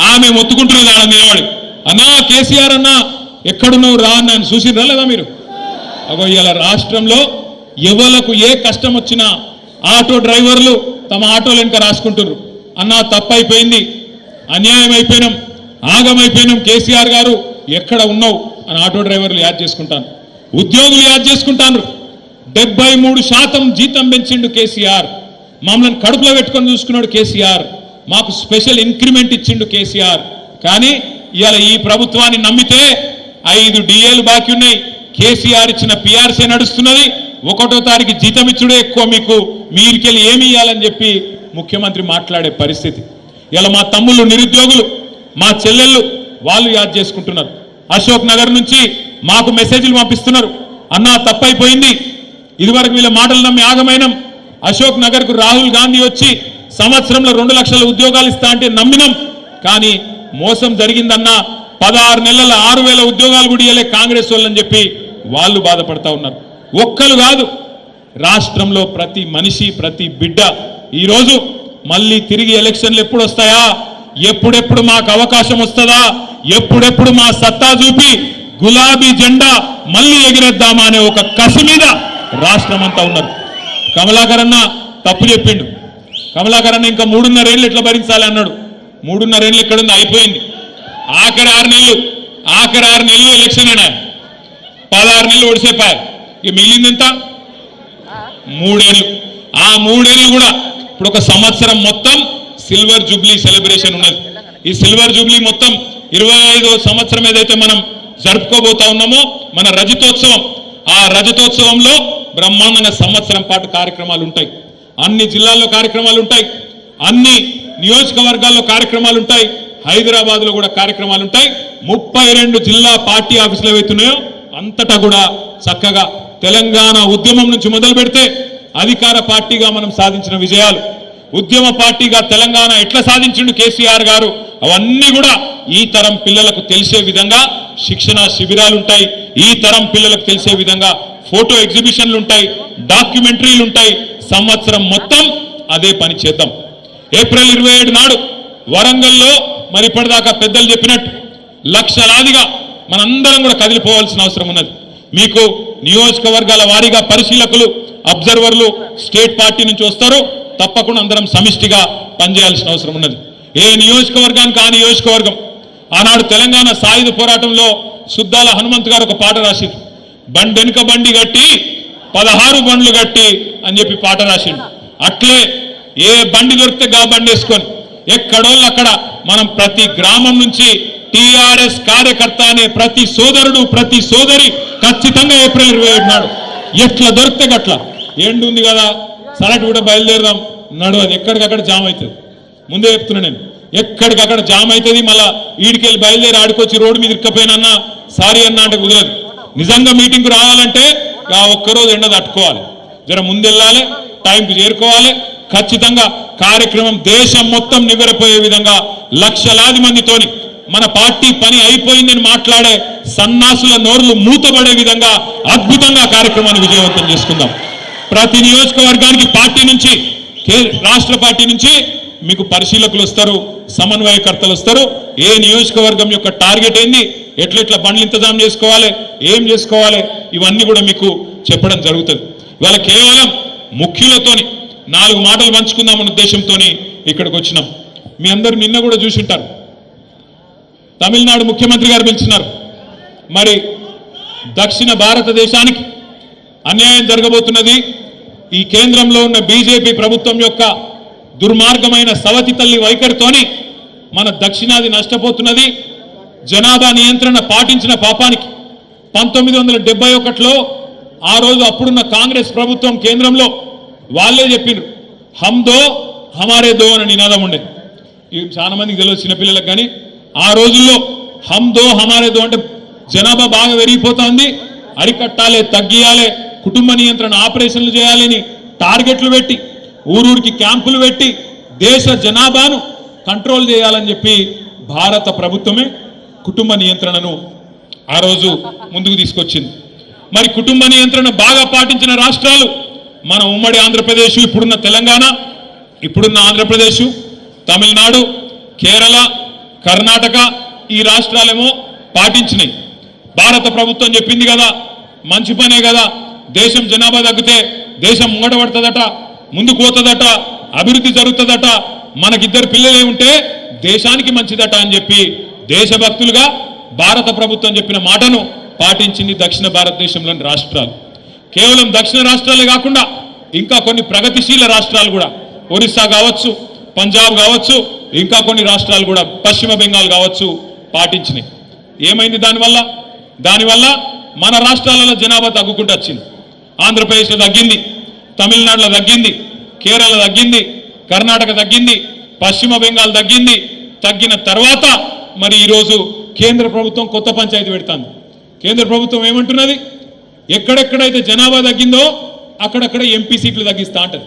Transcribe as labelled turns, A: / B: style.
A: ఆమె మొత్తుకుంటున్నది ఆడ నిలబడి, అన్నా కేసీఆర్ అన్నా ఎక్కడున్నావు రా అని నన్ను చూసిరా లేదా మీరు? అగో ఇవాళ రాష్ట్రంలో ఎవలకు ఏ కష్టం వచ్చినా ఆటో డ్రైవర్లు తమ ఆటోలు వెనుక రాసుకుంటున్నారు, అన్నా తప్పైపోయింది, అన్యాయం అయిపోయినాం, ఆగమైపోయినాం, కేసీఆర్ గారు ఎక్కడ ఉన్నావు అని ఆటో డ్రైవర్లు యాద్ చేసుకుంటాను, ఉద్యోగులు యాద్ చేసుకుంటాను. 73% జీతం పెంచిండు కేసీఆర్, మమ్మల్ని కడుపులో పెట్టుకొని చూసుకున్నాడు కేసీఆర్, మాకు స్పెషల్ ఇంక్రిమెంట్ ఇచ్చిండు కేసీఆర్. కానీ ఇవాళ ఈ ప్రభుత్వాన్ని నమ్మితే 5 డిఏలు బాకీ ఉన్నాయి, కేసీఆర్ ఇచ్చిన పిఆర్సీ నడుస్తున్నది, 1వ తారీఖు జీతం ఇచ్చుడే ఎక్కువ మీకు, మీరికెళ్ళి ఏమి ఇవ్వాలని చెప్పి ముఖ్యమంత్రి మాట్లాడే పరిస్థితి. ఇలా మా తమ్ముళ్ళు నిరుద్యోగులు, మా చెల్లెళ్ళు వాళ్ళు యాద్ చేసుకుంటున్నారు. అశోక్ నగర్ నుంచి మాకు మెసేజ్లు పంపిస్తున్నారు, అన్నా తప్పైపోయింది, ఇదివరకు వీళ్ళ మాటలు నమ్మి ఆగమైనం, అశోక్ నగర్కు రాహుల్ గాంధీ వచ్చి సంవత్సరంలో 2 లక్షల ఉద్యోగాలు ఇస్తా అంటే నమ్మినాం, కానీ మోసం జరిగిందన్నా 16 నెలల 6,000 ఉద్యోగాలు కూడా ఇవ్వలే కాంగ్రెస్ వాళ్ళని చెప్పి వాళ్ళు బాధపడతా ఉన్నారు. ఒక్కరు కాదు, రాష్ట్రంలో ప్రతి మనిషి ప్రతి బిడ్డ ఈరోజు మళ్ళీ తిరిగి ఎలక్షన్లు ఎప్పుడు వస్తాయా, ఎప్పుడెప్పుడు మాకు అవకాశం వస్తుందా, ఎప్పుడెప్పుడు మా సత్తా చూపి గులాబీ జెండా మళ్ళీ ఎగిరేద్దామా అనే ఒక కసి మీద రాష్ట్రం అంతా ఉన్నారు. కమలాకర్ అన్న తప్పు చెప్పిండు, కమలాకర్ అన్న ఇంకా 3.5 ఏళ్ళు ఎట్లా భరించాలి అన్నాడు. 3.5 ఏళ్ళు ఎక్కడుంది, అయిపోయింది. ఆఖరి 6 నెలలు ఎలక్షన్ అయినా 16 నెలలు ఓడిసేపాయి, ఇక మిగిలిందంతా 3 ఏళ్ళు. ఆ 3 ఏళ్ళు కూడా ఇప్పుడు ఒక సంవత్సరం మొత్తం సిల్వర్ జూబ్లీ సెలబ్రేషన్ ఉన్నది. ఈ సిల్వర్ జూబ్లీ మొత్తం 25వ సంవత్సరం ఏదైతే మనం జరుపుకోబోతా ఉన్నామో మన రజతోత్సవం, ఆ రజతోత్సవంలో బ్రహ్మాండంగా సంవత్సరం పాటు కార్యక్రమాలు ఉంటాయి. అన్ని జిల్లాల్లో కార్యక్రమాలు ఉంటాయి, అన్ని నియోజకవర్గాల్లో కార్యక్రమాలు ఉంటాయి, హైదరాబాద్లో కూడా కార్యక్రమాలు ఉంటాయి. 32 జిల్లా పార్టీ ఆఫీసులు ఏవైతున్నాయో అంతటా కూడా చక్కగా తెలంగాణ ఉద్యమం నుంచి మొదలు పెడితే అధికార పార్టీగా మనం సాధించిన విజయాలు, ఉద్యమ పార్టీగా తెలంగాణ ఎట్లా సాధించిండు కేసీఆర్ గారు, అవన్నీ కూడా ఈ తరం పిల్లలకు తెలిసే విధంగా శిక్షణ శిబిరాలు ఉంటాయి, ఈ తరం పిల్లలకు తెలిసే విధంగా ఫోటో ఎగ్జిబిషన్లు ఉంటాయి, డాక్యుమెంటరీలు ఉంటాయి. సంవత్సరం మొత్తం అదే పని చేద్దాం. ఏప్రిల్ 27 నాడు వరంగల్లో మరి ఇప్పటిదాకా పెద్దలు చెప్పినట్టు లక్షలాదిగా మనందరం కూడా కదిలిపోవాల్సిన అవసరం ఉన్నది. మీకు నియోజకవర్గాల వారీగా పరిశీలకులు, అబ్జర్వర్లు స్టేట్ పార్టీ నుంచి వస్తారు, తప్పకుండా అందరం సమిష్టిగా పనిచేయాల్సిన అవసరం ఉన్నది. ఏ నియోజకవర్గానికి ఆ నియోజకవర్గం. ఆనాడు తెలంగాణ సాయుధ పోరాటంలో సుద్దాల హనుమంత్ గారు ఒక పాట రాసిండు, బండెనుక బండి కట్టి 16 బండ్లు కట్టి అని చెప్పి పాట రాసిండు. అట్లే ఏ బండి దొరికితే గా బండి వేసుకొని ఎక్కడోళ్ళు అక్కడ మనం ప్రతి గ్రామం నుంచి టీఆర్ఎస్ కార్యకర్త అనే ప్రతి సోదరుడు ప్రతి సోదరి ఖచ్చితంగా ఏప్రిల్ 27 నాడు ఎట్లా దొరికితే గట్లా, ఎండు ఉంది కదా సరటి కూడా బయలుదేరదాం నడవదు, ఎక్కడికక్కడ జామ్ అవుతుంది. ముందే చెప్తున్నా నేను, ఎక్కడికక్కడ జామ్ అవుతుంది. మళ్ళా ఈడికెళ్ళి బయలుదేరి ఆడుకొచ్చి రోడ్డు మీద ఇరుక్కపోయినన్నా సారీ అన్నా అంటే కుదరదు. నిజంగా మీటింగ్కు రావాలంటే ఆ ఒక్కరోజు ఎండ తట్టుకోవాలి, జర ముందెళ్ళాలి, టైంకి చేరుకోవాలి. ఖచ్చితంగా కార్యక్రమం దేశం మొత్తం నివ్వెరపోయే విధంగా లక్షలాది మందితోని మన పార్టీ పని అయిపోయిందని మాట్లాడే సన్నాసుల నోర్లు మూతబడే విధంగా అద్భుతంగా కార్యక్రమాన్ని విజయవంతం చేసుకుందాం. ప్రతి నియోజకవర్గానికి పార్టీ నుంచి, రాష్ట్ర పార్టీ నుంచి మీకు పరిశీలకులు వస్తారు, సమన్వయకర్తలు వస్తారు. ఏ నియోజకవర్గం యొక్క టార్గెట్ ఏంది, ఎట్లెట్లా బండ్లు ఇంతజాం చేసుకోవాలి, ఏం చేసుకోవాలి, ఇవన్నీ కూడా మీకు చెప్పడం జరుగుతుంది. ఇవాళ కేవలం ముఖ్యులతోని 4 మాటలు పంచుకుందామన్న ఉద్దేశంతో ఇక్కడికి వచ్చినాం. మీ అందరూ నిన్న కూడా చూసింటారు, తమిళనాడు ముఖ్యమంత్రి గారు పిలిచినారు. మరి దక్షిణ భారతదేశానికి అన్యాయం జరగబోతున్నది, ఈ కేంద్రంలో ఉన్న బీజేపీ ప్రభుత్వం యొక్క దుర్మార్గమైన సవతి తల్లి వైఖరితోని మన దక్షిణాది నష్టపోతున్నది. జనాభా నియంత్రణ పాటించిన పాపానికి 1971లో ఆ రోజు అప్పుడున్న కాంగ్రెస్ ప్రభుత్వం కేంద్రంలో వాళ్ళే చెప్పిండ్రు, హమ్ దో హమారే దో అని నినాదం ఉండేది. ఇవి చాలా మందికి తెలియదు చిన్నపిల్లలకు, కానీ ఆ రోజుల్లో హమ్ దో హమారే దో అంటే జనాభా బాగా పెరిగిపోతా ఉంది, అరికట్టాలి, తగ్గియాలి, కుటుంబ నియంత్రణ ఆపరేషన్లు చేయాలని టార్గెట్లు పెట్టి ఊరూరికి క్యాంపులు పెట్టి దేశ జనాభాను కంట్రోల్ చేయాలని చెప్పి భారత ప్రభుత్వమే కుటుంబ నియంత్రణను ఆ రోజు ముందుకు తీసుకొచ్చింది. మరి కుటుంబ నియంత్రణ బాగా పాటించిన రాష్ట్రాలు మన ఉమ్మడి ఆంధ్రప్రదేశ్, ఇప్పుడున్న తెలంగాణ, ఇప్పుడున్న ఆంధ్రప్రదేశ్, తమిళనాడు, కేరళ, కర్ణాటక ఈ రాష్ట్రాలేమో పాటించినాయి. భారత ప్రభుత్వం చెప్పింది కదా, మంచి పనే కదా, దేశం జనాభా తగ్గితే దేశం ముంగటపడుతుందట, ముందుకు పోతుందట, అభివృద్ధి జరుగుతుందట, మనకిద్దరు పిల్లలే ఉంటే దేశానికి మంచిదట అని చెప్పి దేశభక్తులుగా భారత ప్రభుత్వం చెప్పిన మాటను పాటించింది దక్షిణ భారతదేశంలోని రాష్ట్రాలు. కేవలం దక్షిణ రాష్ట్రాలే కాకుండా ఇంకా కొన్ని ప్రగతిశీల రాష్ట్రాలు కూడా, ఒరిస్సా కావచ్చు, పంజాబ్ కావచ్చు, ఇంకా కొన్ని రాష్ట్రాలు కూడా, పశ్చిమ బెంగాల్ కావచ్చు, పాటించినాయి. ఏమైంది దానివల్ల మన రాష్ట్రాలలో జనాభా తగ్గుకుంటూ వచ్చింది. ఆంధ్రప్రదేశ్లో తగ్గింది, తమిళనాడులో తగ్గింది, కేరళ తగ్గింది, కర్ణాటక తగ్గింది, పశ్చిమ బెంగాల్ తగ్గింది. తగ్గిన తర్వాత మరి ఈరోజు కేంద్ర ప్రభుత్వం కొత్త పంచాయతీ పెడుతుంది. కేంద్ర ప్రభుత్వం ఏమంటున్నది, ఎక్కడెక్కడైతే జనాభా తగ్గిందో అక్కడక్కడ ఎంపీ సీట్లు తగ్గిస్తా అంటది.